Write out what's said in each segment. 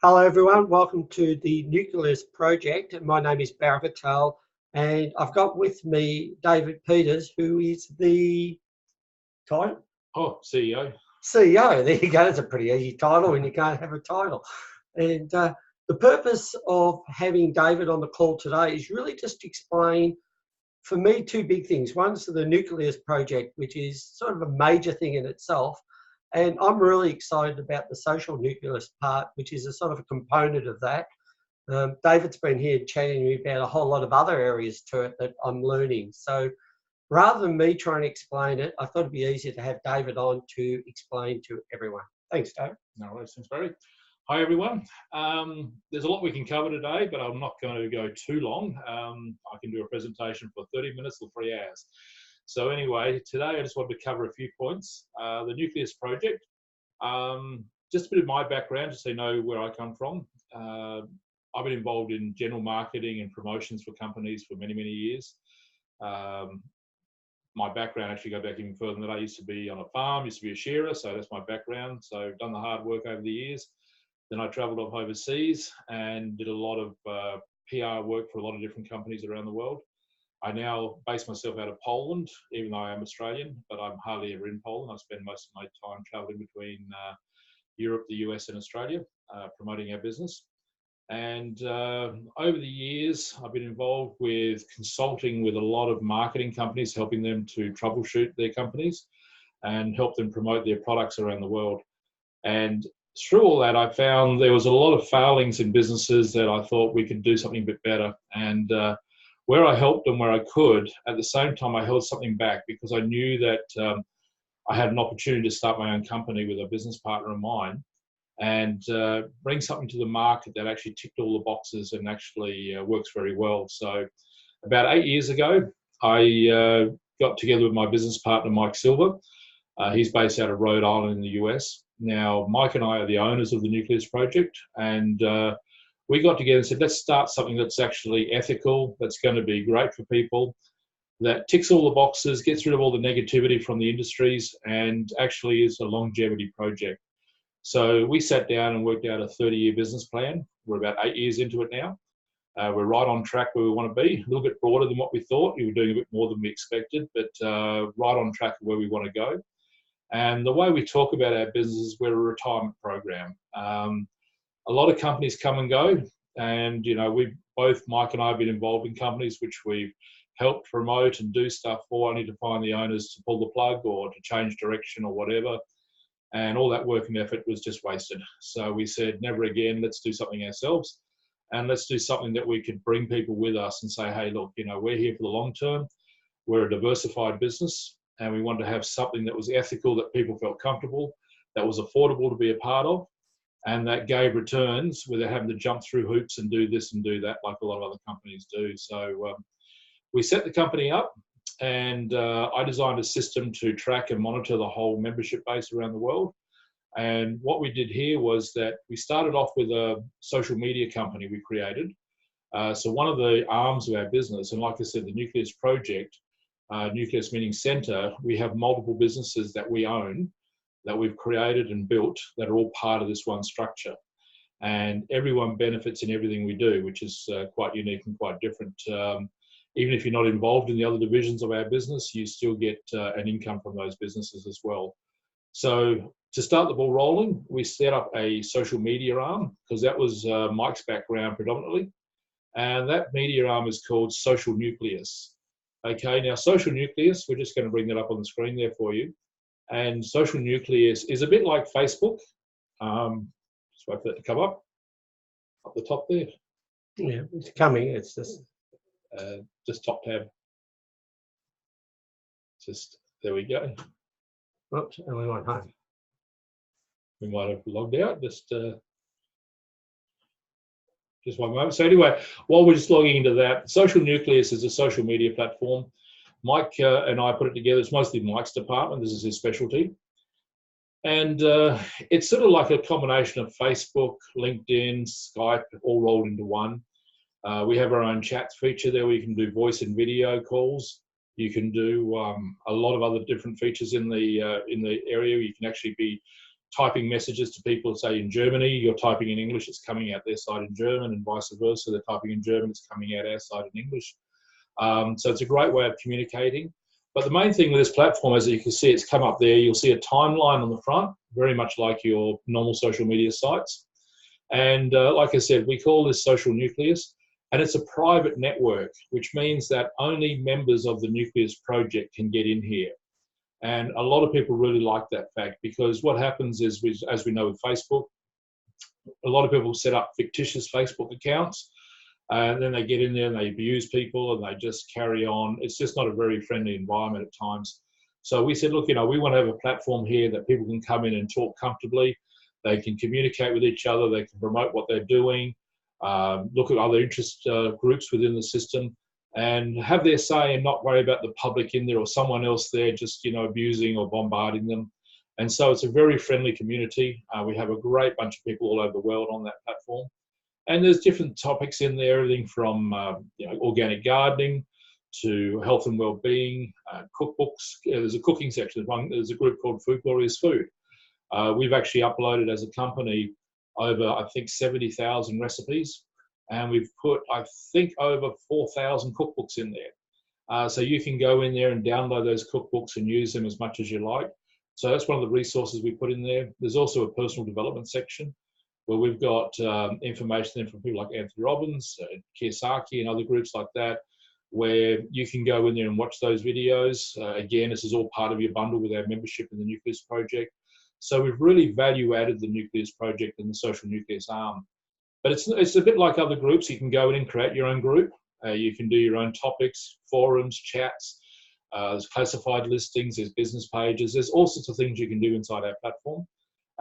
Hello everyone, welcome to the Nucleus Project. My name is Auchettl and I've got with me David Peters, who is the title? CEO. CEO, there you go, that's a pretty easy title when you can't have a title. And the purpose of having David on the call today is really just to explain, for me, two big things. One's the Nucleus Project, which is sort of a major thing in itself. And I'm really excited about the social nucleus part, which is a sort of a component of that. David's been here chatting to me about a whole lot of other areas to it that I'm learning. So rather than me trying to explain it, I thought it'd be easier to have David on to explain to everyone. Thanks, David. No worries, thanks, Barry. Hi, everyone. There's a lot we can cover today, but I'm not going to go too long. I can do a presentation for 30 minutes or 3 hours. So anyway, today I just wanted to cover a few points. The Nucleus Project, just a bit of my background, just so you know where I come from. I've been involved in general marketing and promotions for companies for many, many years. My background actually goes back even further than that. I used to be on a farm, used to be a shearer, so that's my background. So I've done the hard work over the years. Then I traveled off overseas and did a lot of PR work for a lot of different companies around the world. I now base myself out of Poland, even though I am Australian, but I'm hardly ever in Poland. I spend most of my time traveling between Europe, the US, and Australia, promoting our business. And over the years, I've been involved with consulting with a lot of marketing companies, helping them to troubleshoot their companies and help them promote their products around the world. And through all that, I found there was a lot of failings in businesses that I thought we could do something a bit better. And where I helped them where I could, at the same time, I held something back because I knew that I had an opportunity to start my own company with a business partner of mine and bring something to the market that actually ticked all the boxes and actually works very well. So about 8 years ago, I got together with my business partner, Mike Silver. He's based out of Rhode Island in the US. Now, Mike and I are the owners of the Nucleus Project, and we got together and said, let's start something that's actually ethical, that's going to be great for people, that ticks all the boxes, gets rid of all the negativity from the industries, and actually is a longevity project. So we sat down and worked out a 30-year business plan. We're about 8 years into it now. We're right on track where we want to be, a little bit broader than what we thought. We were doing a bit more than we expected, but right on track where we want to go. And the way we talk about our business is we're a retirement program. A lot of companies come and go, and both Mike and I have been involved in companies which we've helped promote and do stuff for, only to find the owners to pull the plug or to change direction or whatever. And all that work and effort was just wasted. So we said, never again, let's do something ourselves. And let's do something that we could bring people with us and say, hey, look, we're here for the long term. We're a diversified business, and we wanted to have something that was ethical, that people felt comfortable, that was affordable to be a part of, and that gave returns without having to jump through hoops and do this and do that like a lot of other companies do. So we set the company up, and I designed a system to track and monitor the whole membership base around the world. And what we did here was that we started off with a social media company we created. So one of the arms of our business, and like I said, the Nucleus Project, Nucleus meaning center, we have multiple businesses that we own, that we've created and built, that are all part of this one structure. And everyone benefits in everything we do, which is quite unique and quite different. Even if you're not involved in the other divisions of our business, you still get an income from those businesses as well. So to start the ball rolling, we set up a social media arm, because that was Mike's background predominantly. And that media arm is called Social Nucleus. Okay, now Social Nucleus, we're just going to bring that up on the screen there for you. And Social Nucleus is a bit like Facebook. Just wait for that to come up the top there. Yeah, it's coming. It's just top tab. Just there we go. Oops, and we went home. We might have logged out. Just one moment. So anyway, while we're just logging into that, Social Nucleus is a social media platform. Mike and I put it together. It's mostly Mike's department. This is his specialty. And it's sort of like a combination of Facebook, LinkedIn, Skype, all rolled into one. We have our own chat feature there where you can do voice and video calls. You can do a lot of other different features in the area. You can actually be typing messages to people, say in Germany, you're typing in English, it's coming out their side in German, and vice versa. They're typing in German, it's coming out our side in English. So it's a great way of communicating. But the main thing with this platform, as you can see, it's come up there. You'll see a timeline on the front, very much like your normal social media sites. And like I said, we call this Social Nucleus, and it's a private network, which means that only members of the Nucleus Project can get in here. And a lot of people really like that fact, because what happens is, as we know with Facebook, a lot of people set up fictitious Facebook accounts, and then they get in there and they abuse people and they just carry on. It's just not a very friendly environment at times. So we said, look, we want to have a platform here that people can come in and talk comfortably. They can communicate with each other. They can promote what they're doing, look at other interest groups within the system, and have their say and not worry about the public in there or someone else there just, abusing or bombarding them. And so it's a very friendly community. We have a great bunch of people all over the world on that platform. And there's different topics in there, everything from organic gardening to health and well-being, cookbooks. There's a cooking section. There's a group called Food Glorious Food. We've actually uploaded as a company over, I think, 70,000 recipes. And we've put, I think, over 4,000 cookbooks in there. So you can go in there and download those cookbooks and use them as much as you like. So that's one of the resources we put in there. There's also a personal development section where we've got information in from people like Anthony Robbins, Kiyosaki, and other groups like that, where you can go in there and watch those videos. Again, this is all part of your bundle with our membership in the Nucleus Project. So we've really value added the Nucleus Project and the Social Nucleus arm. But it's a bit like other groups. You can go in and create your own group. You can do your own topics, forums, chats. There's classified listings, there's business pages. There's all sorts of things you can do inside our platform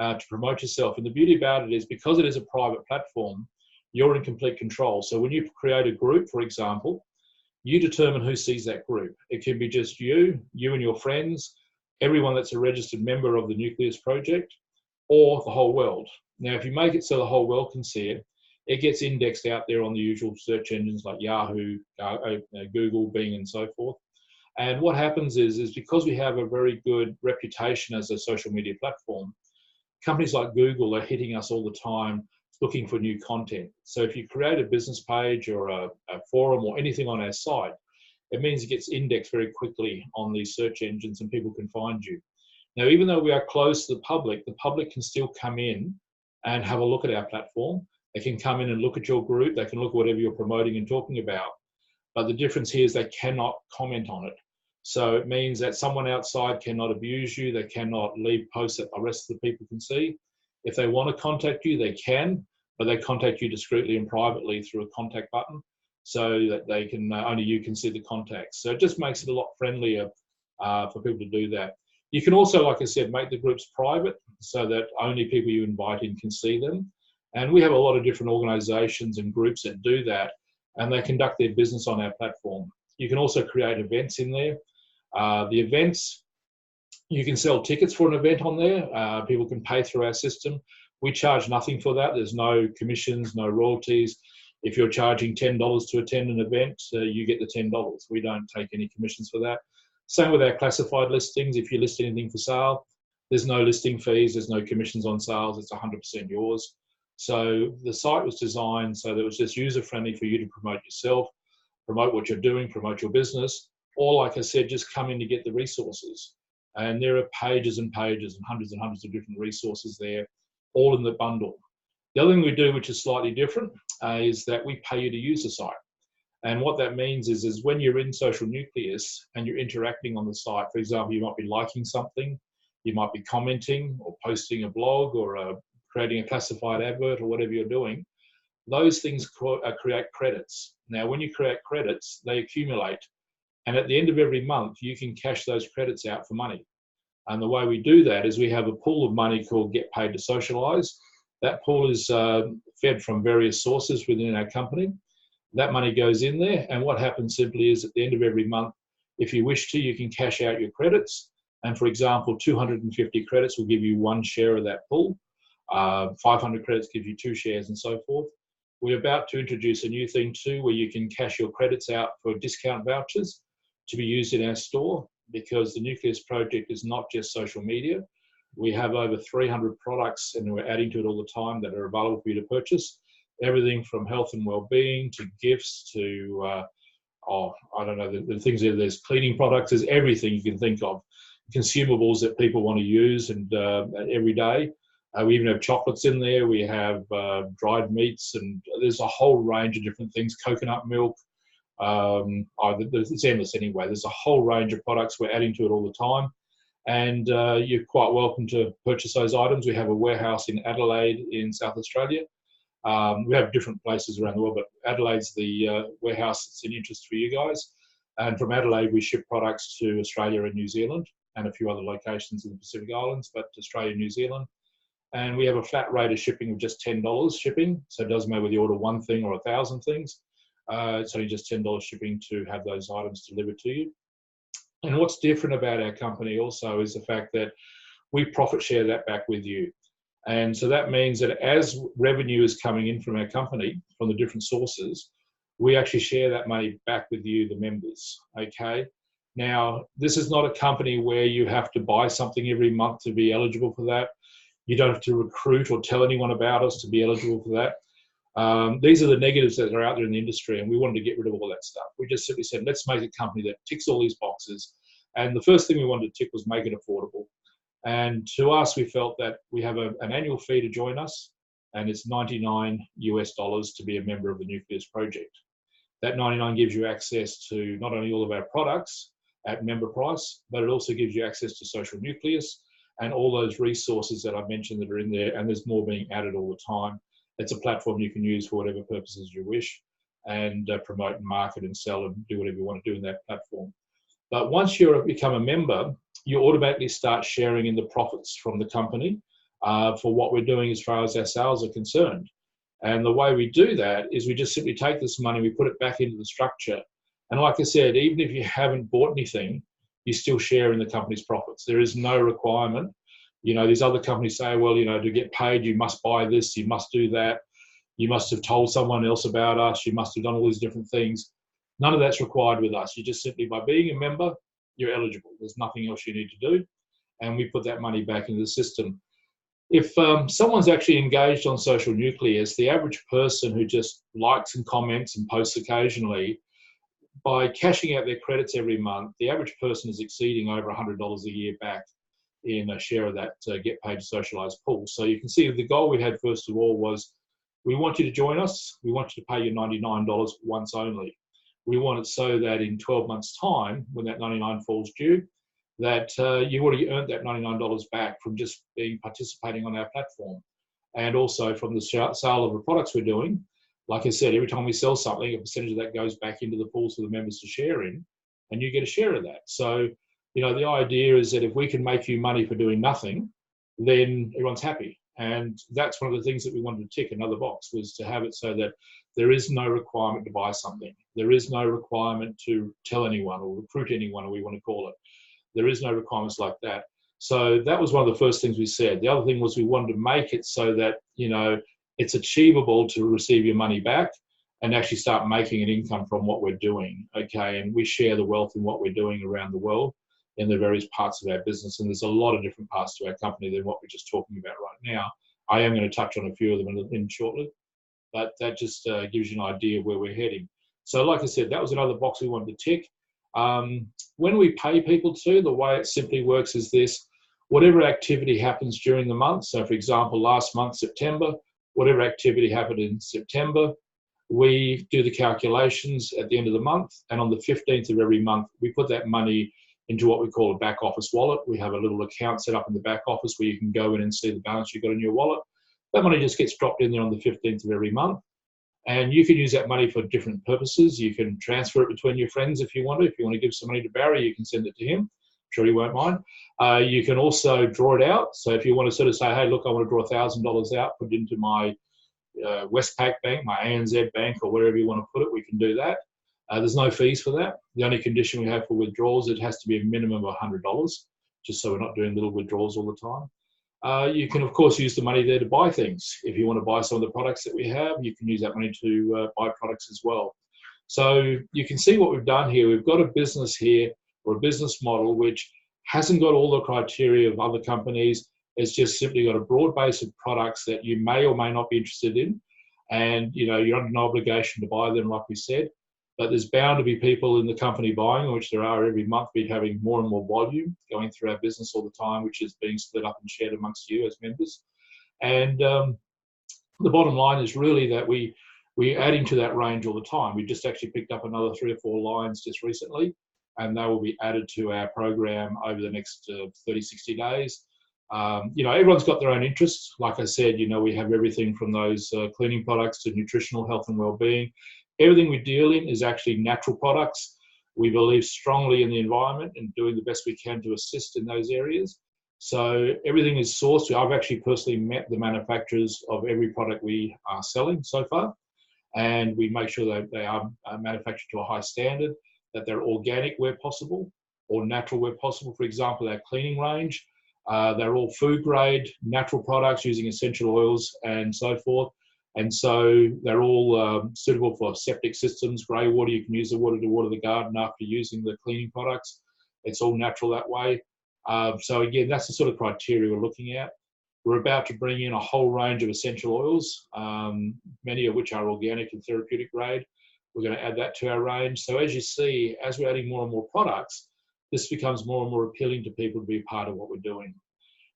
to promote yourself. And the beauty about it is, because it is a private platform, you're in complete control. So when you create a group, for example, you determine who sees that group. It can be just you and your friends, everyone that's a registered member of the Nucleus Project, or the whole world. Now, if you make it so the whole world can see it, it gets indexed out there on the usual search engines like Yahoo, Google, Bing, and so forth. And what happens is because we have a very good reputation as a social media platform, companies like Google are hitting us all the time looking for new content. So if you create a business page or a forum or anything on our site, it means it gets indexed very quickly on these search engines and people can find you. Now, even though we are closed to the public can still come in and have a look at our platform. They can come in and look at your group. They can look at whatever you're promoting and talking about. But the difference here is they cannot comment on it. So it means that someone outside cannot abuse you. They cannot leave posts that the rest of the people can see. If they want to contact you, they can, but they contact you discreetly and privately through a contact button so that they can, only you can see the contacts. So it just makes it a lot friendlier for people to do that. You can also, like I said, make the groups private so that only people you invite in can see them. And we have a lot of different organizations and groups that do that, and they conduct their business on our platform. You can also create events in there. The events, you can sell tickets for an event on there. People can pay through our system. We charge nothing for that. There's no commissions, no royalties. If you're charging $10 to attend an event, you get the $10. We don't take any commissions for that. Same with our classified listings. If you list anything for sale, there's no listing fees, there's no commissions on sales, it's 100% yours. So the site was designed so that it was just user-friendly for you to promote yourself, promote what you're doing, promote your business, or like I said, just come in to get the resources. And there are pages and pages and hundreds of different resources there, all in the bundle. The other thing we do, which is slightly different, is that we pay you to use the site. And what that means is when you're in Social Nucleus and you're interacting on the site, for example, you might be liking something, you might be commenting or posting a blog or creating a classified advert or whatever you're doing, those things create credits. Now, when you create credits, they accumulate. And at the end of every month, you can cash those credits out for money. And the way we do that is we have a pool of money called Get Paid to Socialize. That pool is fed from various sources within our company. That money goes in there, and what happens simply is at the end of every month, if you wish to, you can cash out your credits. And for example, 250 credits will give you 1 share of that pool. 500 credits give you 2 shares and so forth. We're about to introduce a new thing too, where you can cash your credits out for discount vouchers to be used in our store, because the Nucleus Project is not just social media. We have over 300 products, and we're adding to it all the time that are available for you to purchase. Everything from health and well-being to gifts to, I don't know, the things there. There's cleaning products. There's everything you can think of. Consumables that people want to use and every day. We even have chocolates in there. We have dried meats, and there's a whole range of different things. Coconut milk. It's endless anyway. There's a whole range of products. We're adding to it all the time. And you're quite welcome to purchase those items. We have a warehouse in Adelaide in South Australia. We have different places around the world, but Adelaide's the warehouse that's in interest for you guys. And from Adelaide, we ship products to Australia and New Zealand and a few other locations in the Pacific Islands, but Australia and New Zealand. And we have a flat rate of shipping of just $10 shipping. So it doesn't matter whether you order one thing or 1,000 things. It's only just $10 shipping to have those items delivered to you. And what's different about our company also is the fact that we profit share that back with you. And so that means that as revenue is coming in from our company, from the different sources, we actually share that money back with you, the members, okay? Now, this is not a company where you have to buy something every month to be eligible for that. You don't have to recruit or tell anyone about us to be eligible for that. These are the negatives that are out there in the industry, and we wanted to get rid of all that stuff. We just simply said, let's make a company that ticks all these boxes. And the first thing we wanted to tick was make it affordable. And to us, we felt that we have an annual fee to join us, and it's $99 to be a member of the Nucleus Project. That $99 gives you access to not only all of our products at member price, but it also gives you access to Social Nucleus and all those resources that I mentioned that are in there, and there's more being added all the time. It's a platform you can use for whatever purposes you wish, and promote and market and sell and do whatever you want to do in that platform. But once you become a member, you automatically start sharing in the profits from the company for what we're doing as far as our sales are concerned. And the way we do that is we just simply take this money, we put it back into the structure. And like I said, even if you haven't bought anything, you still share in the company's profits. There is no requirement. You know, these other companies say, well, you know, to get paid, you must buy this, you must do that. You must have told someone else about us. You must have done all these different things. None of that's required with us. You just simply, by being a member, you're eligible. There's nothing else you need to do. And we put that money back into the system. If someone's actually engaged on Social Nucleus, the average person who just likes and comments and posts occasionally, by cashing out their credits every month, the average person is exceeding over $100 a year back in a share of that Get Paid to Socialise pool. So you can see the goal we had first of all was, we want you to join us. We want you to pay your $99 once only. We want it so that in 12 months' time, when that $99 falls due, that you already earned that $99 back from just participating on our platform. And also from the sale of the products we're doing. Like I said, every time we sell something, a percentage of that goes back into the pools for the members to share in, and you get a share of that. So, you know, the idea is that if we can make you money for doing nothing, then everyone's happy. And that's one of the things that we wanted to tick, another box, was to have it so that there is no requirement to buy something. There is no requirement to tell anyone or recruit anyone, or we want to call it. There is no requirements like that. So that was one of the first things we said. The other thing was we wanted to make it so that, you know, it's achievable to receive your money back and actually start making an income from what we're doing, okay? And we share the wealth in what we're doing around the world in the various parts of our business. And there's a lot of different parts to our company than what we're just talking about right now. I am going to touch on a few of them in shortly, but that just gives you an idea of where we're heading. So like I said, that was another box we wanted to tick. When we pay people to, the way it simply works is this: whatever activity happens during the month, so for example, last month, September, whatever activity happened in September, we do the calculations at the end of the month, and on the 15th of every month, we put that money into what we call a back office wallet. We have a little account set up in the back office where you can go in and see the balance you've got in your wallet. That money just gets dropped in there on the 15th of every month. And you can use that money for different purposes. You can transfer it between your friends if you want to. If you want to give some money to Barry, you can send it to him. I'm sure he won't mind. You can also draw it out. So if you want to sort of say, hey, look, I want to draw $1,000 out, put it into my Westpac bank, my ANZ bank, or wherever you want to put it, we can do that. There's no fees for that. The only condition we have for withdrawals, it has to be a minimum of $100, just so we're not doing little withdrawals all the time. You can, of course, use the money there to buy things. If you want to buy some of the products that we have, you can use that money to buy products as well. So you can see what we've done here. We've got a business here, or a business model, which hasn't got all the criteria of other companies, It's just simply got a broad base of products that you may or may not be interested in. And, you know, you're under no obligation to buy them, like we said. But there's bound to be people in the company buying, which there are every month. We're having more and more volume going through our business all the time, which is being split up and shared amongst you as members. And the bottom line is really that we're adding to that range all the time. We just actually picked up another 3 or 4 lines just recently, and they will be added to our program over the next 30, 60 days. You know, everyone's got their own interests. Like I said, you know, we have everything from those cleaning products to nutritional health and well-being. Everything we deal in is actually natural products. We believe strongly in the environment and doing the best we can to assist in those areas. So everything is sourced. I've actually personally met the manufacturers of every product we are selling so far, and we make sure that they are manufactured to a high standard, that they're organic where possible or natural where possible. For example, our cleaning range, they're all food grade, natural products using essential oils and so forth. And so they're all suitable for septic systems, grey water. You can use the water to water the garden after using the cleaning products. It's all natural that way. So again, that's the sort of criteria we're looking at. We're about to bring in a whole range of essential oils, many of which are organic and therapeutic grade. We're going to add that to our range. So as you see, as we're adding more and more products, this becomes more and more appealing to people to be a part of what we're doing.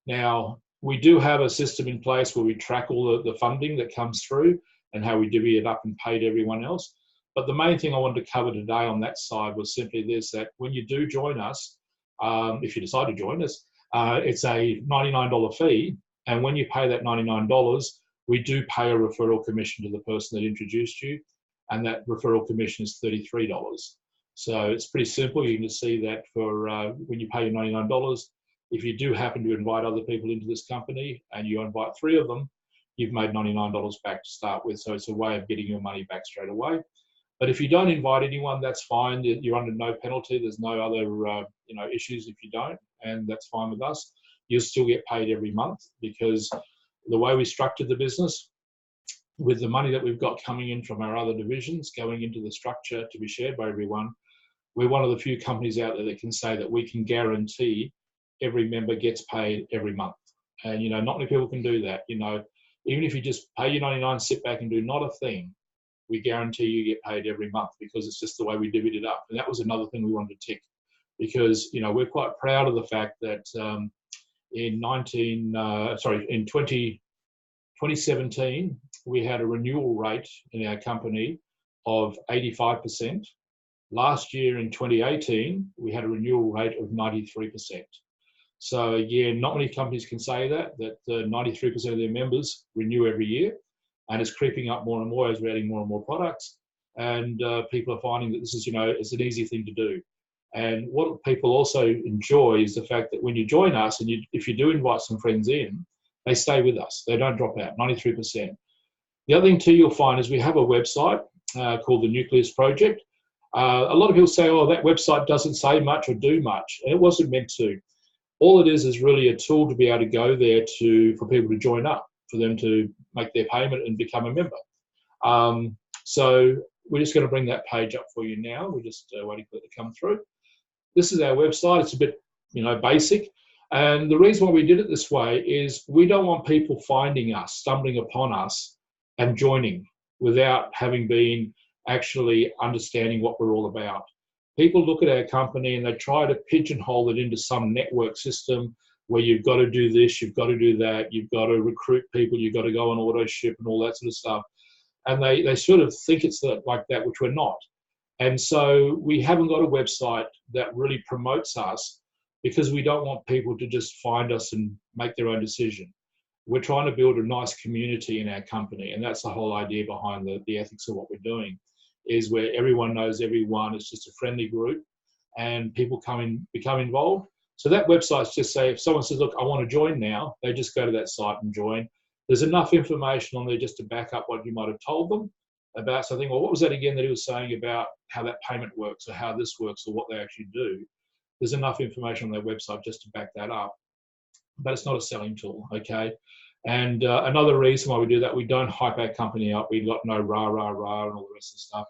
Now, we do have a system in place where we track all the funding that comes through and how we divvy it up and pay to everyone else. But the main thing I wanted to cover today on that side was simply this, that when you do join us, if you decide to join us, it's a $99 fee. And when you pay that $99, we do pay a referral commission to the person that introduced you. And that referral commission is $33. So it's pretty simple. You can just see that for when you pay your $99, if you do happen to invite other people into this company and you invite 3 of them, you've made $99 back to start with. So it's a way of getting your money back straight away. But if you don't invite anyone, that's fine. You're under no penalty. There's no other you know, issues if you don't, and that's fine with us. You'll still get paid every month, because the way we structured the business, with the money that we've got coming in from our other divisions going into the structure to be shared by everyone, we're one of the few companies out there that can say that we can guarantee every member gets paid every month. And, you know, not many people can do that. You know, even if you just pay your 99, sit back and do not a thing, we guarantee you get paid every month, because it's just the way we divvied it up. And that was another thing we wanted to tick, because, you know, we're quite proud of the fact that in 2017, we had a renewal rate in our company of 85%. Last year in 2018, we had a renewal rate of 93%. So again, not many companies can say that 93% of their members renew every year, and it's creeping up more and more as we're adding more and more products. And people are finding that this is, you know, it's an easy thing to do. And what people also enjoy is the fact that when you join us, and if you do invite some friends in, they stay with us. They don't drop out, 93%. The other thing too you'll find is we have a website called the Nucleus Project. A lot of people say, oh, that website doesn't say much or do much, and it wasn't meant to. All it is really a tool to be able to go there for people to join up, for them to make their payment and become a member. So we're just going to bring that page up for you now. We're just waiting for it to come through. This is our website. It's a bit, you know, basic. And the reason why we did it this way is we don't want people finding us, stumbling upon us and joining without having been actually understanding what we're all about. People look at our company and they try to pigeonhole it into some network system where you've got to do this, you've got to do that, you've got to recruit people, you've got to go on auto ship and all that sort of stuff. And they sort of think it's like that, which we're not. And so we haven't got a website that really promotes us, because we don't want people to just find us and make their own decision. We're trying to build a nice community in our company, and that's the whole idea behind the ethics of what we're doing, is where everyone knows everyone. It's just a friendly group, and people become involved. So that website's just say, if someone says, look, I want to join now, they just go to that site and join. There's enough information on there just to back up what you might have told them about something. Well, what was that again that he was saying about how that payment works, or how this works, or what they actually do? There's enough information on their website just to back that up. But it's not a selling tool, okay? And another reason why we do that, we don't hype our company up. We've got no rah, rah, rah, and all the rest of the stuff.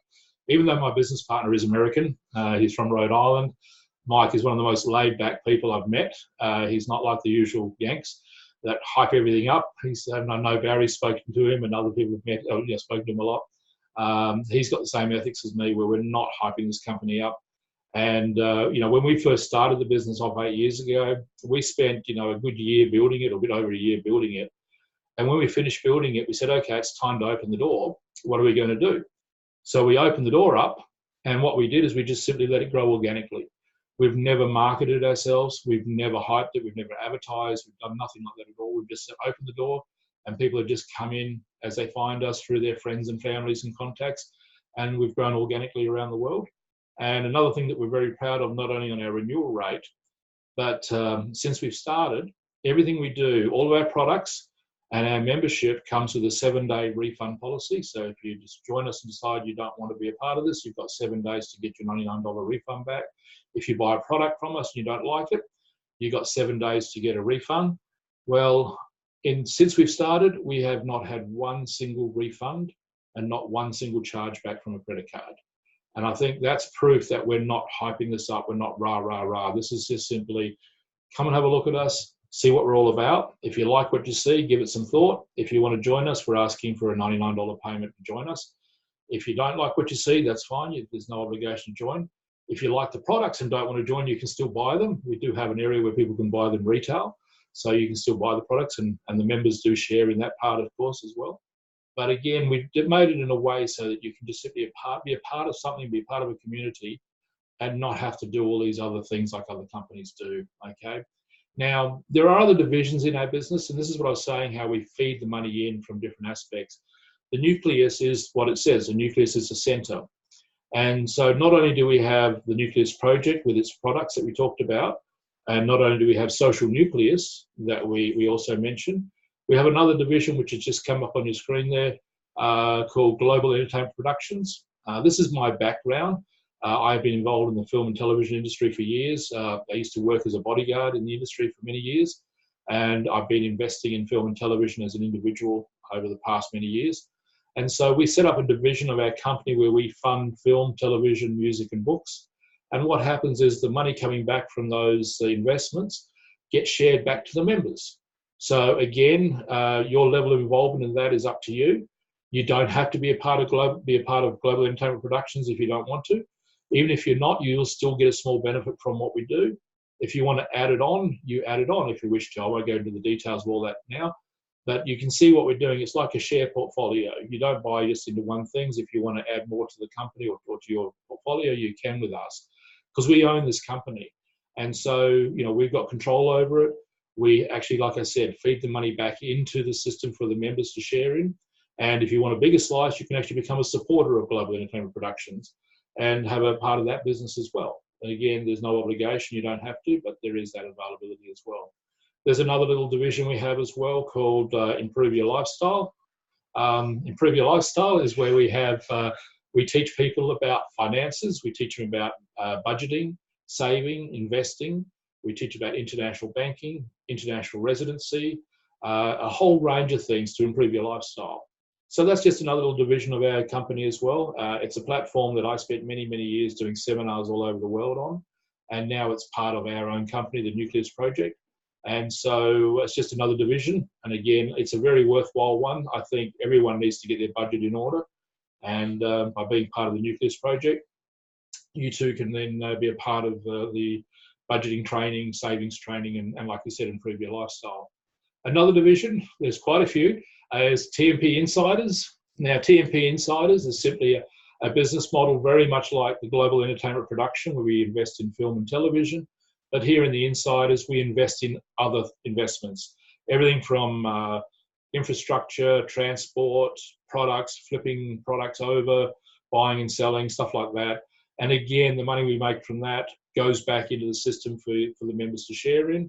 Even though my business partner is American, he's from Rhode Island. Mike is one of the most laid-back people I've met. He's not like the usual Yanks. that hype everything up. I know Barry's spoken to him, and other people have met, spoken to him a lot. He's got the same ethics as me, where we're not hyping this company up. And, when we first started the business off 8 years ago, we spent, a good year building it, or a bit over a year building it. And when we finished building it, we said, okay, it's time to open the door. What are we going to do? So we opened the door up, and what we did is we just simply let it grow organically. We've never marketed ourselves. We've never hyped it. We've never advertised. We've done nothing like that at all. We've just opened the door, and people have just come in as they find us through their friends and families and contacts, and we've grown organically around the world. And another thing that we're very proud of, not only on our renewal rate, but since we've started, everything we do, all of our products and our membership comes with a 7-day refund policy. So if you just join us and decide you don't want to be a part of this, you've got 7 days to get your $99 refund back. If you buy a product from us and you don't like it, you've got 7 days to get a refund. Well, since we've started, we have not had one single refund and not one single chargeback from a credit card. And I think that's proof that we're not hyping this up. We're not rah, rah, rah. This is just simply come and have a look at us, see what we're all about. If you like what you see, give it some thought. If you want to join us, we're asking for a $99 payment to join us. If you don't like what you see, that's fine. There's no obligation to join. If you like the products and don't want to join, you can still buy them. We do have an area where people can buy them retail. So you can still buy the products, and the members do share in that part, of course, as well. But again, we've made it in a way so that you can just be a part of something, be a part of a community, and not have to do all these other things like other companies do, okay? Now, there are other divisions in our business, and this is what I was saying, how we feed the money in from different aspects. The nucleus is what it says. The nucleus is the center. And so not only do we have the Nucleus Project with its products that we talked about, and not only do we have Social Nucleus that we also mentioned, we have another division which has just come up on your screen there called Global Entertainment Productions. This is my background. I've been involved in the film and television industry for years. I used to work as a bodyguard in the industry for many years, and I've been investing in film and television as an individual over the past many years. And so we set up a division of our company where we fund film, television, music, and books. And what happens is the money coming back from those investments gets shared back to the members. So again, your level of involvement in that is up to you. You don't have to be a part of Global Entertainment Productions if you don't want to. Even if you're not, you'll still get a small benefit from what we do. If you want to add it on, you add it on if you wish to. I won't go into the details of all that now, but you can see what we're doing. It's like a share portfolio. You don't buy just into one thing. If you want to add more to the company or to your portfolio, you can with us, because we own this company. And so, we've got control over it. We actually, like I said, feed the money back into the system for the members to share in. And if you want a bigger slice, you can actually become a supporter of Global Entertainment Productions and have a part of that business as well. And again, there's no obligation. You don't have to, but there is that availability as well. There's another little division we have as well called Improve Your Lifestyle. Improve Your Lifestyle is where we teach people about finances. We teach them about budgeting, saving, investing. We teach about international banking, international residency, a whole range of things to improve your lifestyle. So that's just another little division of our company as well. It's a platform that I spent many, many years doing seminars all over the world on, and now it's part of our own company, the Nucleus Project. And so it's just another division. And again, it's a very worthwhile one. I think everyone needs to get their budget in order. And by being part of the Nucleus Project, you too can then be a part of the budgeting training, savings training, and like I said, improve your lifestyle. Another division, there's quite a few, is TMP Insiders. Now, TMP Insiders is simply a business model very much like the Global Entertainment Production, where we invest in film and television. But here in the Insiders, we invest in other investments, everything from infrastructure, transport, products, flipping products over, buying and selling, stuff like that. And again, the money we make from that goes back into the system for the members to share in.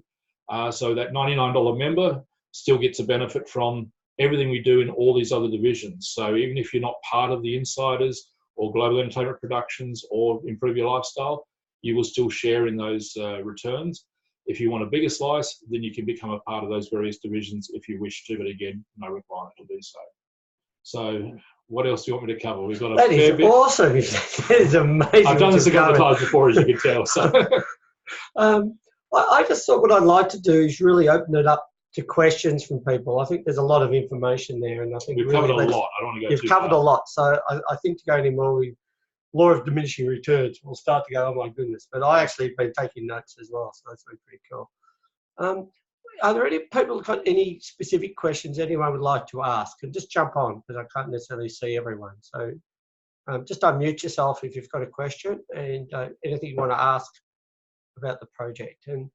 So that $99 member still gets a benefit from everything we do in all these other divisions. So even if you're not part of the Insiders or Global Entertainment Productions or Improve Your Lifestyle, you will still share in those returns. If you want a bigger slice, then you can become a part of those various divisions if you wish to, but again, no requirement to do so. So what else do you want me to cover? We've got a that fair is bit. Awesome. That is amazing. I've done this a couple of times before, as you can tell. So. I just thought what I'd like to do is really open it up to questions from people. I think there's a lot of information there, and I think we've really covered a lot. I don't want to go you've too covered far. a lot. So I think to go any more, law of diminishing returns, we'll start to go, oh my goodness. But I actually have been taking notes as well, so that's been pretty cool. Are there any people got any specific questions anyone would like to ask? And just jump on, because I can't necessarily see everyone. So just unmute yourself if you've got a question, and anything you want to ask about the project. And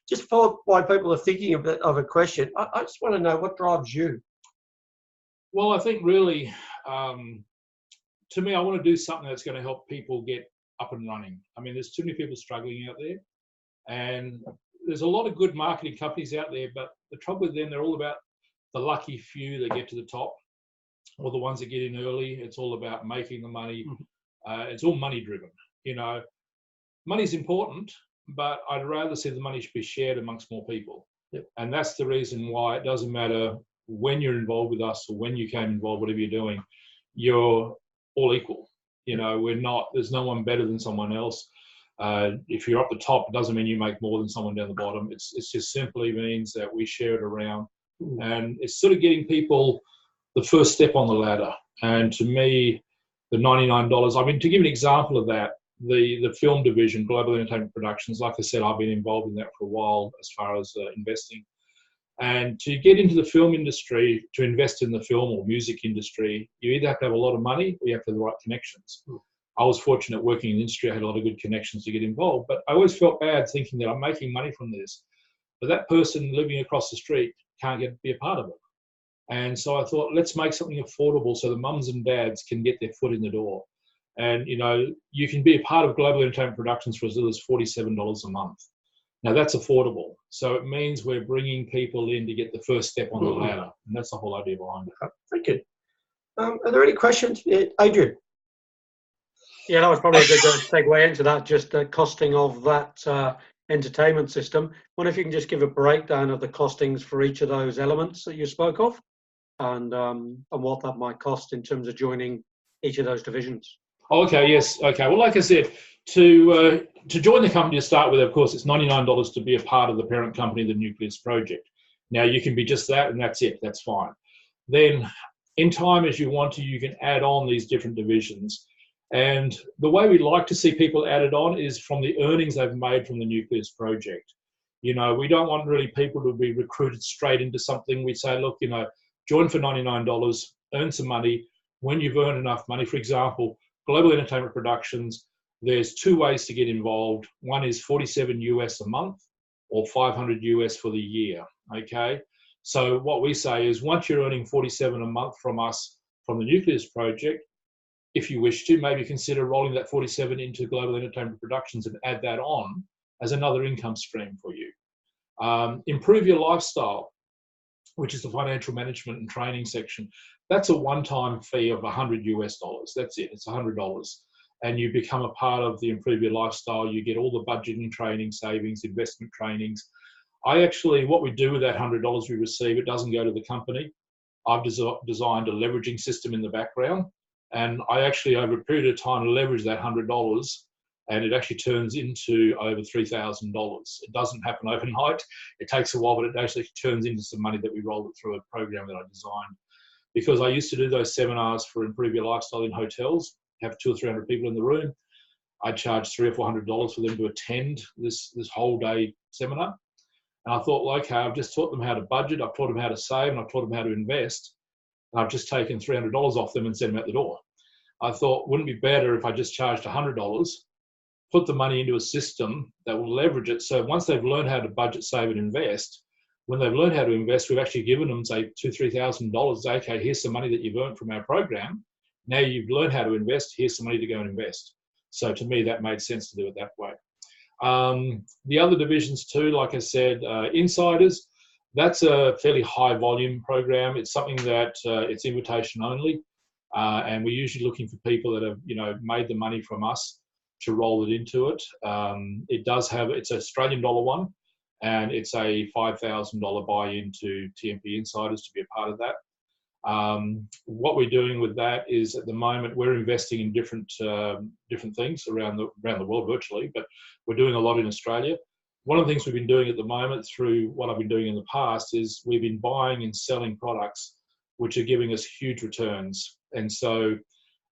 just for why people are thinking of a question, I just want to know what drives you. Well, I think really, to me, I want to do something that's going to help people get up and running. I mean, there's too many people struggling out there, and there's a lot of good marketing companies out there, but the trouble with them, they're all about the lucky few that get to the top, or the ones that get in early. It's all about making the money. It's all money driven. You know, money's important, but I'd rather see the money should be shared amongst more people. Yep. And that's the reason why it doesn't matter when you're involved with us or when you came involved, whatever you're doing, you're all equal. You know, there's no one better than someone else. If you're up the top, it doesn't mean you make more than someone down the bottom. It's just simply means that we share it around. And it's sort of getting people the first step on the ladder. And to me, the $99, I mean, to give an example of that, the film division, Global Entertainment Productions, like I said, I've been involved in that for a while as far as investing. And to get into the film industry, to invest in the film or music industry, you either have to have a lot of money or you have to have the right connections. I was fortunate working in the industry. I had a lot of good connections to get involved, but I always felt bad thinking that I'm making money from this, but that person living across the street can't be a part of it. And so I thought, let's make something affordable so the mums and dads can get their foot in the door. And, you know, you can be a part of Global Entertainment Productions for as little as $47 a month. Now that's affordable. So it means we're bringing people in to get the first step on the ladder. And that's the whole idea behind it. Thank you. Are there any questions? Adrian? Yeah, that was probably a good segue into that, just the costing of that entertainment system. I wonder if you can just give a breakdown of the costings for each of those elements that you spoke of, and what that might cost in terms of joining each of those divisions. Okay, yes. Okay. Well, like I said, to join the company to start with, of course, it's $99 to be a part of the parent company, the Nucleus Project. Now, you can be just that, and that's it. That's fine. Then, in time, as you want to, you can add on these different divisions. And the way we like to see people added on is from the earnings they've made from the Nucleus Project. You know, we don't want really people to be recruited straight into something. We say, look, you know, join for $99, earn some money. When you've earned enough money, for example, Global Entertainment Productions, there's two ways to get involved. One is 47 US a month or 500 US for the year, okay? So what we say is once you're earning 47 a month from us, from the Nucleus Project, if you wish to, maybe consider rolling that 47 into Global Entertainment Productions and add that on as another income stream for you. Improve your lifestyle, which is the financial management and training section. That's a one-time fee of $100 US. That's it, it's $100. And you become a part of the Improve Your Lifestyle. You get all the budgeting training, savings, investment trainings. What we do with that $100 we receive, it doesn't go to the company. I've designed a leveraging system in the background. And I actually, over a period of time, leverage that $100, and it actually turns into over $3,000. It doesn't happen overnight. It takes a while, but it actually turns into some money that we rolled it through a program that I designed. Because I used to do those seminars for Improve Your Lifestyle in hotels, have 200 or 300 people in the room. I charge $300 or $400 for them to attend this whole day seminar. And I thought, well, okay, I've just taught them how to budget, I've taught them how to save, and I've taught them how to invest. And I've just taken $300 off them and sent them out the door. I thought, wouldn't it be better if I just charged $100, put the money into a system that will leverage it. So once they've learned how to budget, save, and invest, when they've learned how to invest, we've actually given them, say, $2,000, $3,000. Okay, here's some money that you've earned from our program. Now you've learned how to invest. Here's some money to go and invest. So to me, that made sense to do it that way. The other divisions too, like I said, Insiders, that's a fairly high volume program. It's something that it's invitation only. And we're usually looking for people that have, made the money from us to roll it into it. It's an Australian dollar one, and it's a $5,000 buy-in to TMP Insiders to be a part of that. What we're doing with that is at the moment we're investing in different things around the world virtually, but we're doing a lot in Australia. one of the things we've been doing at the moment through what I've been doing in the past is we've been buying and selling products which are giving us huge returns. And so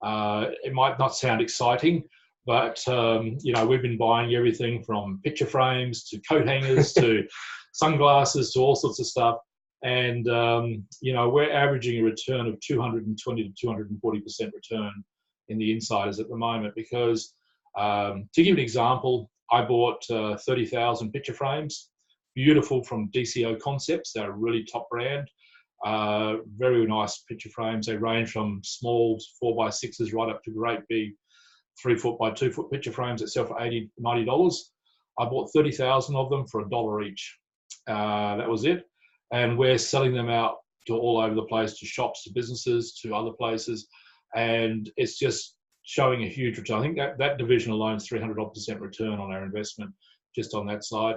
it might not sound exciting, but we've been buying everything from picture frames to coat hangers to sunglasses to all sorts of stuff. And, we're averaging a return of 220 to 240% return in the insiders at the moment because, to give an example, I bought 30,000 picture frames, beautiful, from DCO Concepts. They're a really top brand. Very nice picture frames. They range from small 4x6s right up to great big 3 foot by 2 foot picture frames that sell for $80, $90. I bought 30,000 of them for $1 each. That was it. And we're selling them out to all over the place, to shops, to businesses, to other places. And it's just showing a huge return. I think that division alone is 300% return on our investment just on that side.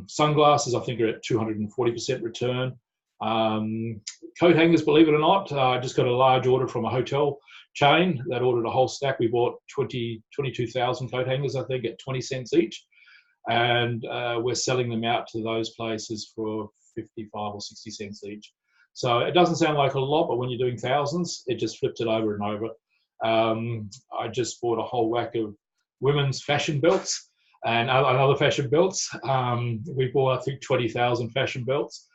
Sunglasses, I think, are at 240% return. Coat hangers, believe it or not, I just got a large order from a hotel chain that ordered a whole stack. We bought 22,000 coat hangers, I think, at 20 cents each. And we're selling them out to those places for 55 or 60 cents each. So it doesn't sound like a lot, but when you're doing thousands, it just flips it over and over. I just bought a whole whack of women's fashion belts and other fashion belts. We bought, I think, 20,000 fashion belts.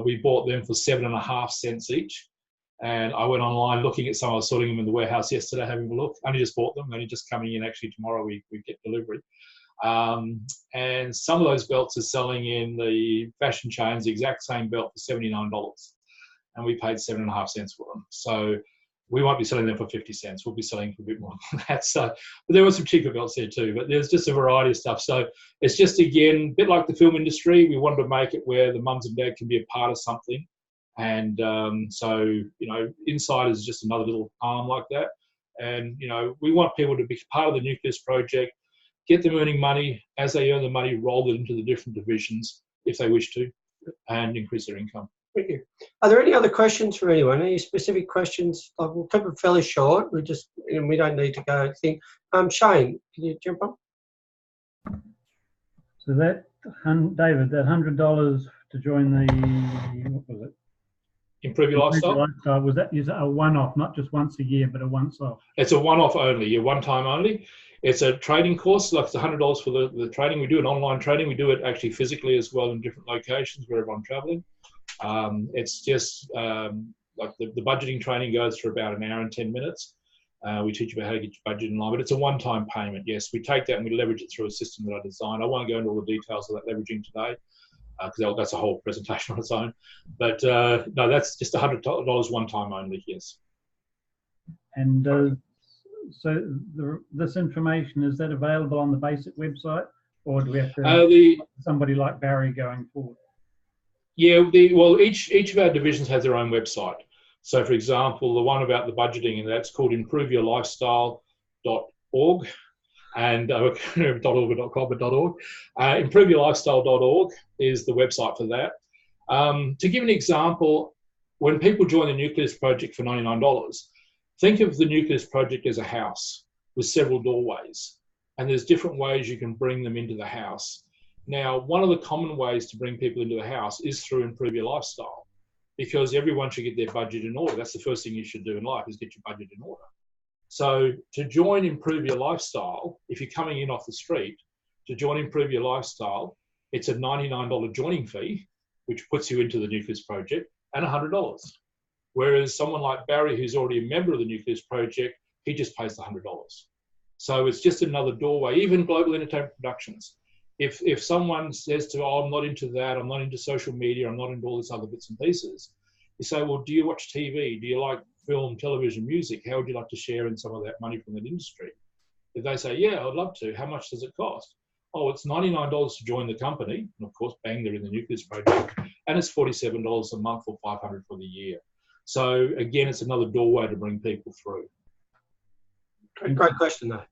We bought them for 7.5 cents each. And I went online looking at some. I was sorting them in the warehouse yesterday, having a look. Only just bought them. Only just coming in. Actually, tomorrow we get delivery. And some of those belts are selling in the fashion chains, the exact same belt for $79. And we paid 7.5 cents for them. So we won't be selling them for 50 cents. We'll be selling for a bit more than that. So, but there were some cheaper belts there too. But there's just a variety of stuff. So it's just, again, a bit like the film industry. We wanted to make it where the mums and dad can be a part of something. And Insiders is just another little arm like that. And, we want people to be part of the Nucleus Project, get them earning money. As they earn the money, roll it into the different divisions if they wish to, and increase their income. Thank you. Are there any other questions for anyone? Any specific questions? We'll keep it fairly short. We don't need to go. Shane, can you jump on? So that, David, that $100 to join the, what was it? Improve Your Lifestyle. Is that a one-off, not just once a year, but a once-off? It's a one-off only, one time only. It's a trading course, like it's $100 for the training. We do an online training. We do it actually physically as well in different locations wherever I'm traveling. It's just like the budgeting training goes for about 1 hour and 10 minutes. We teach you about how to get your budget in line, but it's a one-time payment. Yes, we take that and we leverage it through a system that I designed. I won't go into all the details of that leveraging today because that's a whole presentation on its own. But no, that's just $100 one time only, yes. And so this information, is that available on the basic website, or do we have to somebody like Barry going forward? Yeah, well, each of our divisions has their own website. So, for example, the one about the budgeting, and that's called improveyourlifestyle.org, and .org or .com, but .org. Improveyourlifestyle.org is the website for that. To give an example, when people join the Nucleus Project for $99, think of the Nucleus Project as a house with several doorways, and there's different ways you can bring them into the house. Now, one of the common ways to bring people into the house is through Improve Your Lifestyle, because everyone should get their budget in order. That's the first thing you should do in life, is get your budget in order. So to join Improve Your Lifestyle, if you're coming in off the street, to join Improve Your Lifestyle, it's a $99 joining fee, which puts you into the Nucleus Project, and $100. Whereas someone like Barry, who's already a member of the Nucleus Project, he just pays the $100. So it's just another doorway. Even Global Entertainment Productions, if someone says to, oh, I'm not into that, I'm not into social media, I'm not into all these other bits and pieces, you say, well, do you watch TV? Do you like film, television, music? How would you like to share in some of that money from that industry? If they say, yeah, I'd love to, how much does it cost? Oh, it's $99 to join the company. And of course, bang, they're in the Nucleus Project. And it's $47 a month or $500 for the year. So again, it's another doorway to bring people through. Great question, though.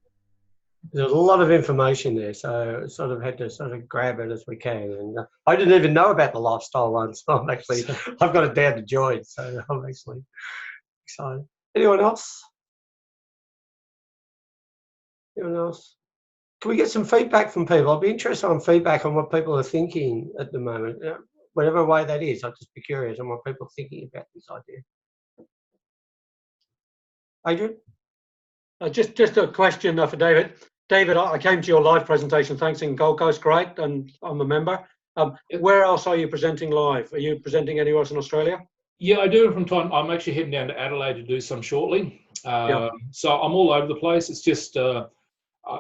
There's a lot of information there, so sort of had to sort of grab it as we can. And I didn't even know about the lifestyle one, so I've got it down to join, so I'm actually excited. Anyone else? Anyone else? Can we get some feedback from people? I'd be interested on feedback on what people are thinking at the moment, whatever way that is. I'd just be curious on what people are thinking about this idea. Adrian? Just a question for David. David, I came to your live presentation, thanks, in Gold Coast, great, and I'm a member. Where else are you presenting live? Are you presenting anywhere else in Australia? Yeah, I do from time. I'm actually heading down to Adelaide to do some shortly. So I'm all over the place. It's just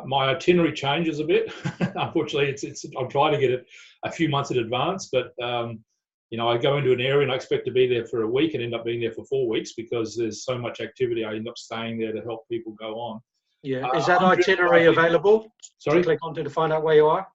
my itinerary changes a bit. Unfortunately, I'm trying to get it a few months in advance, but you know, I go into an area and I expect to be there for a week and end up being there for 4 weeks because there's so much activity. I end up staying there to help people go on. Yeah, is that itinerary available? Sorry? To click onto to find out where you are?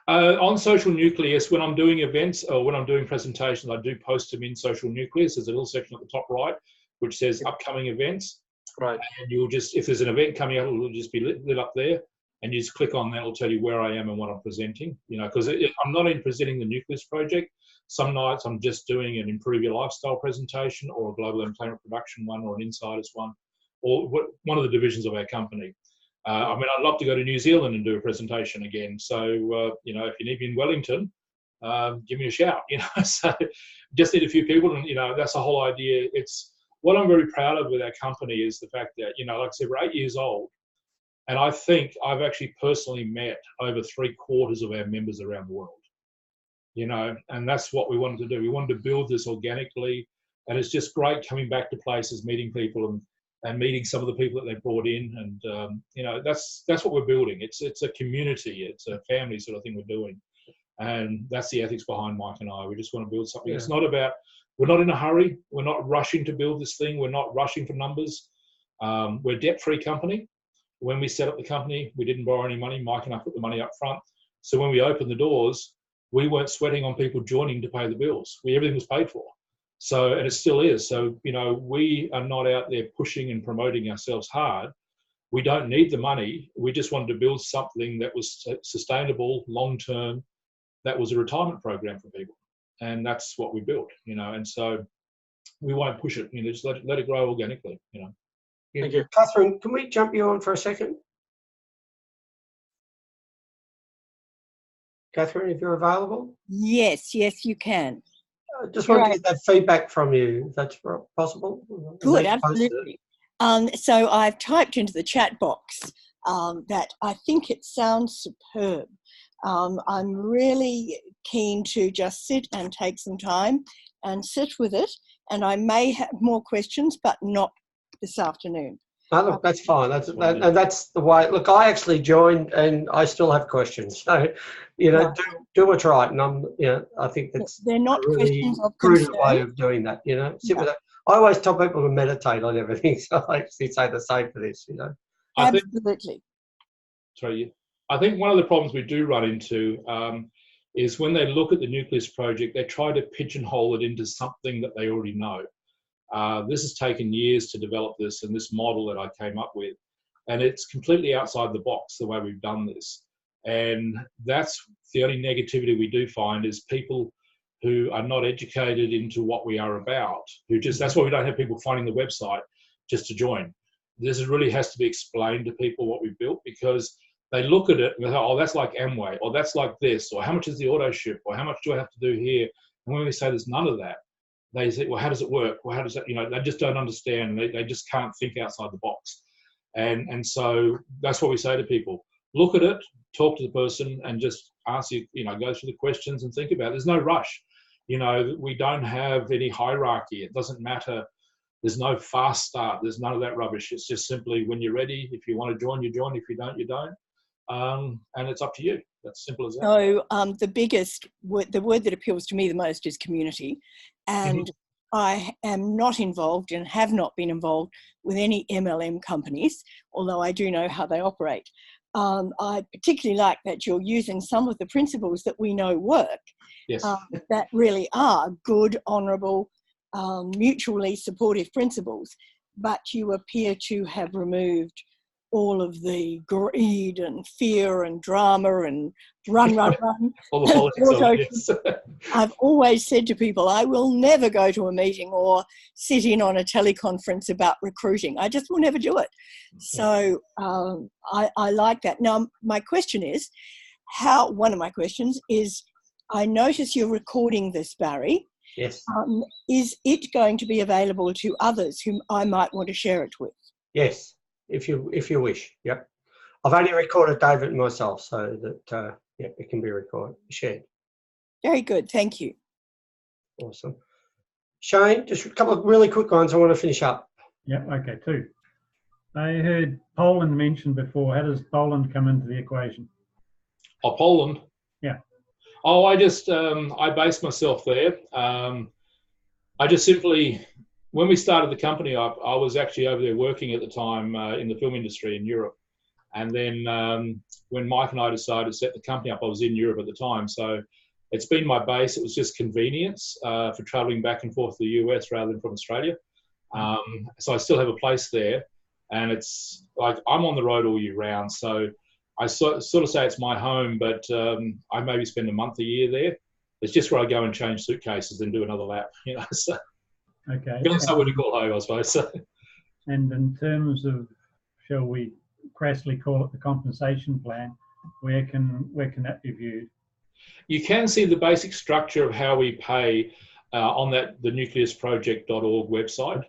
On Social Nucleus, when I'm doing events or when I'm doing presentations, I do post them in Social Nucleus. There's a little section at the top right which says upcoming events. Right. And you'll just, if there's an event coming up, it'll just be lit up there. And you just click on that, it'll tell you where I am and what I'm presenting. You know, because I'm not in presenting the Nucleus Project. Some nights I'm just doing an Improve Your Lifestyle presentation or a Global Employment Production one or an Insiders one or one of the divisions of our company. I mean, I'd love to go to New Zealand and do a presentation again. So, you know, if you need me in Wellington, give me a shout, you know. So just need a few people and, you know, that's the whole idea. It's what I'm very proud of with our company is the fact that, you know, like I said, we're 8 years old. And I think I've actually personally met over 3/4 of our members around the world, you know, and that's what we wanted to do. We wanted to build this organically. And it's just great coming back to places, meeting people and meeting some of the people that they brought in. And, you know, that's what we're building. It's a community. It's a family sort of thing we're doing. And that's the ethics behind Mike and I. We just want to build something. Yeah. It's not about, we're not in a hurry. We're not rushing to build this thing. We're not rushing for numbers. We're a debt-free company. When we set up the company, we didn't borrow any money. Mike and I put the money up front. So when we opened the doors, we weren't sweating on people joining to pay the bills. Everything was paid for. So, and it still is. So, you know, we are not out there pushing and promoting ourselves hard. We don't need the money. We just wanted to build something that was sustainable, long-term, that was a retirement program for people. And that's what we built, you know, and so we won't push it, you know, just let it grow organically, you know. Thank you. Catherine, can we jump you on for a second? Catherine, if you're available? Yes, you can. I just want to get that feedback from you, if that's possible. Good, absolutely. So I've typed into the chat box that I think it sounds superb. I'm really keen to just sit and take some time and sit with it. And I may have more questions, but not this afternoon. No, look, that's fine. That's the way. Look, I actually joined, and I still have questions. So, you know, do what's right, and I think they're not a really questions of prudent way of doing that. You know, sit with it. I always tell people to meditate on everything, so I actually say the same for this. You know, absolutely. I think one of the problems we do run into is when they look at the Nucleus Project, they try to pigeonhole it into something that they already know. This has taken years to develop this and this model that I came up with. And it's completely outside the box, the way we've done this. And that's the only negativity we do find is people who are not educated into what we are about, that's why we don't have people finding the website just to join. This really has to be explained to people what we built because they look at it and they go, oh, that's like Amway, or that's like this, or how much is the auto ship, or how much do I have to do here? And when we say there's none of that, they say, well, how does it work? Well, how does that, you know, they just don't understand. They just can't think outside the box. And so that's what we say to people. Look at it, talk to the person, and just ask you, you know, go through the questions and think about it. There's no rush. You know, we don't have any hierarchy. It doesn't matter. There's no fast start. There's none of that rubbish. It's just simply when you're ready. If you want to join, you join. If you don't, you don't. And it's up to you. That's simple as that. So the word that appeals to me the most is community. And I am not involved and have not been involved with any MLM companies, although I do know how they operate. I particularly like that you're using some of the principles that we know work, yes. That really are good, honourable, mutually supportive principles, but you appear to have removed all of the greed and fear and drama and run. All the politics of it, yes. I've always said to people, I will never go to a meeting or sit in on a teleconference about recruiting. I just will never do it. So I like that. Now, my question is, one of my questions is, I notice you're recording this, Barry. Yes. Is it going to be available to others whom I might want to share it with? Yes, if you wish. Yep. I've only recorded David myself, so that it can be shared. Very good. Thank you. Awesome. Shane, just a couple of really quick ones I want to finish up. Yeah, okay, two. I heard Poland mentioned before. How does Poland come into the equation? Oh, Poland? Yeah. Oh, I just, I based myself there. I just simply, when we started the company up, I was actually over there working at the time in the film industry in Europe. And then when Mike and I decided to set the company up, I was in Europe at the time. So it's been my base. It was just convenience for traveling back and forth to the US rather than from Australia. So I still have a place there. And it's like, I'm on the road all year round. So I sort of say it's my home, but I maybe spend a month a year there. It's just where I go and change suitcases and do another lap, you know. So okay. That's not what you call home, I suppose. So. And in terms of, shall we crassly call it the compensation plan, where can that be viewed? You can see the basic structure of how we pay on the nucleusproject.org website.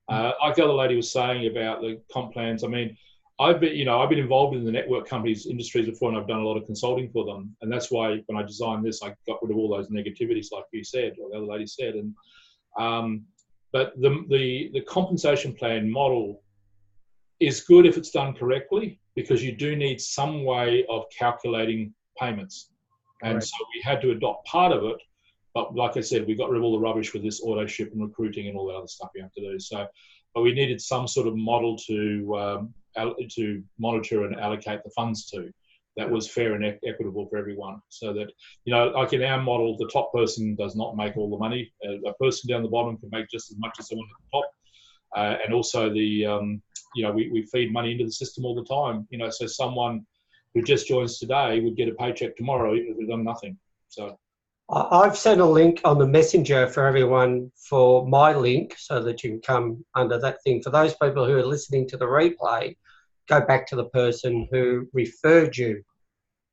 Like the other lady was saying about the comp plans, I mean, I've been involved in the network companies industries before, and I've done a lot of consulting for them, and that's why when I designed this, I got rid of all those negativities, like you said, or the other lady said. And but the compensation plan model is good if it's done correctly, because you do need some way of calculating payments, and so we had to adopt part of it. But like I said, we got rid of all the rubbish with this auto ship and recruiting and all that other stuff you have to do. So, but we needed some sort of model to monitor and allocate the funds to that was fair and equitable for everyone. So that, like in our model, the top person does not make all the money. A person down the bottom can make just as much as someone at the top. And also we feed money into the system all the time. So someone who just joins today would get a paycheck tomorrow even if they've done nothing. So. I've sent a link on the messenger for everyone for my link so that you can come under that thing. For those people who are listening to the replay, go back to the person who referred you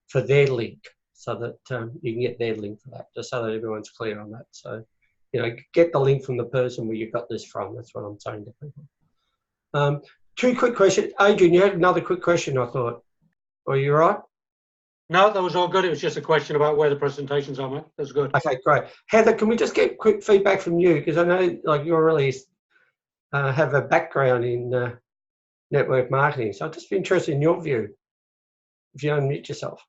for their link so that you can get their link for that, just so that everyone's clear on that. So, get the link from the person where you got this from. That's what I'm saying to people. Two quick questions. Adrian, you had another quick question, I thought. Are you right? No, that was all good. It was just a question about where the presentations are, mate. That's good. Okay, great. Heather, can we just get quick feedback from you? Because I know you really have a background in network marketing. So I'd just be interested in your view, if you unmute yourself.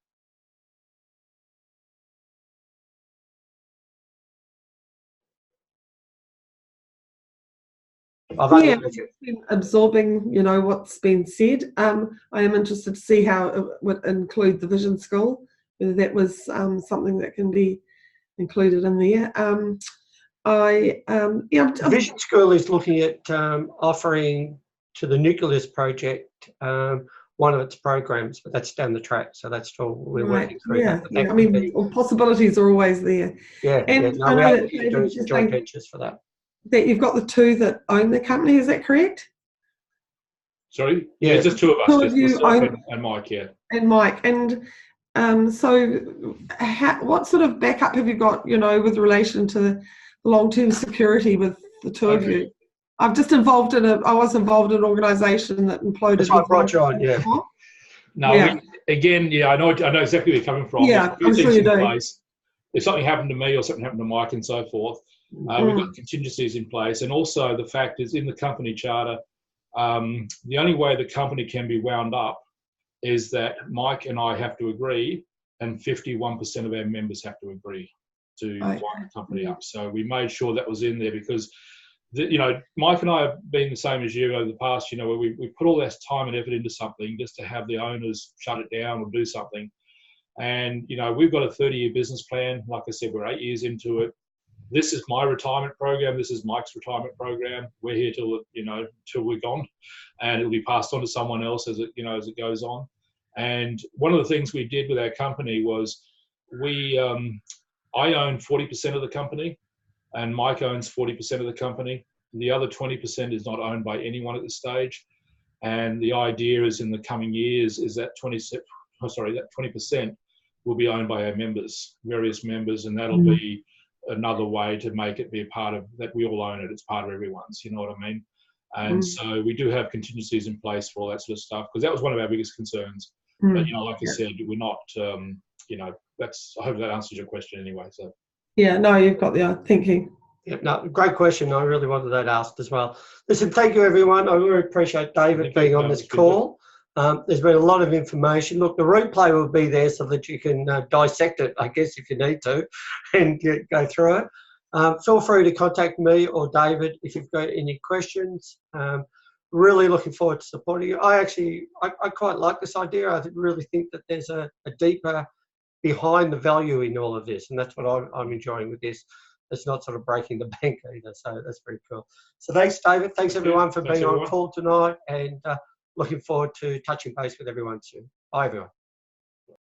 Yeah, I've been absorbing, what's been said. I am interested to see how it would include the Vision School, whether that was something that can be included in there. Vision School is looking at offering to the Nucleus Project one of its programs, but that's down the track, so that's still we're working through that. Yeah. I mean, possibilities are always there. Yeah, and no, we're doing some joint ventures for that. That you've got the two that own the company, is that correct? Sorry? Yeah, just two of us. Two of you own, and Mike, yeah. And Mike. And so what sort of backup have you got, with relation to the long-term security with the two of you? I was involved in an organisation that imploded. That's why I brought you on, yeah. No, yeah. I know exactly where you're coming from. Yeah, I'm sure you do. Place. If something happened to me or something happened to Mike and so forth, we've got contingencies in place. And also the fact is, in the company charter, the only way the company can be wound up is that Mike and I have to agree, and 51% of our members have to agree to wind the company up. So we made sure that was in there because, Mike and I have been the same as you over the past, where we put all this time and effort into something just to have the owners shut it down or do something. And, we've got a 30-year business plan. Like I said, we're 8 years into it. this is my retirement program. This is Mike's retirement program. We're here till, you know, till we're gone, and it'll be passed on to someone else as it, you know, as it goes on. And one of the things we did with our company was I own 40% of the company, and Mike owns 40% of the company. The other 20% is not owned by anyone at this stage. And the idea is in the coming years is that 20% will be owned by our members, various members, and that'll be another way to make it be a part of that. We all own it. It's part of everyone's, you know what I mean? And so we do have contingencies in place for all that sort of stuff, because that was one of our biggest concerns. But, you know, like I said, we're not, you know, that's, I hope that answers your question anyway. So. Yeah, no, you've got the thinking. Yeah, no, great question. I really wanted that asked as well. Listen, thank you, everyone. I really appreciate David being on this call. There's been a lot of information. Look, the replay will be there so that you can dissect it, I guess, if you need to, and go through it. Feel free to contact me or David if you've got any questions. Really looking forward to supporting you. I quite like this idea. I really think that there's a deeper behind the value in all of this, and that's what I'm enjoying with this. It's not sort of breaking the bank either, so that's very cool. So thanks, David. Thanks, everyone, for being on call tonight, and looking forward to touching base with everyone soon. Bye, everyone.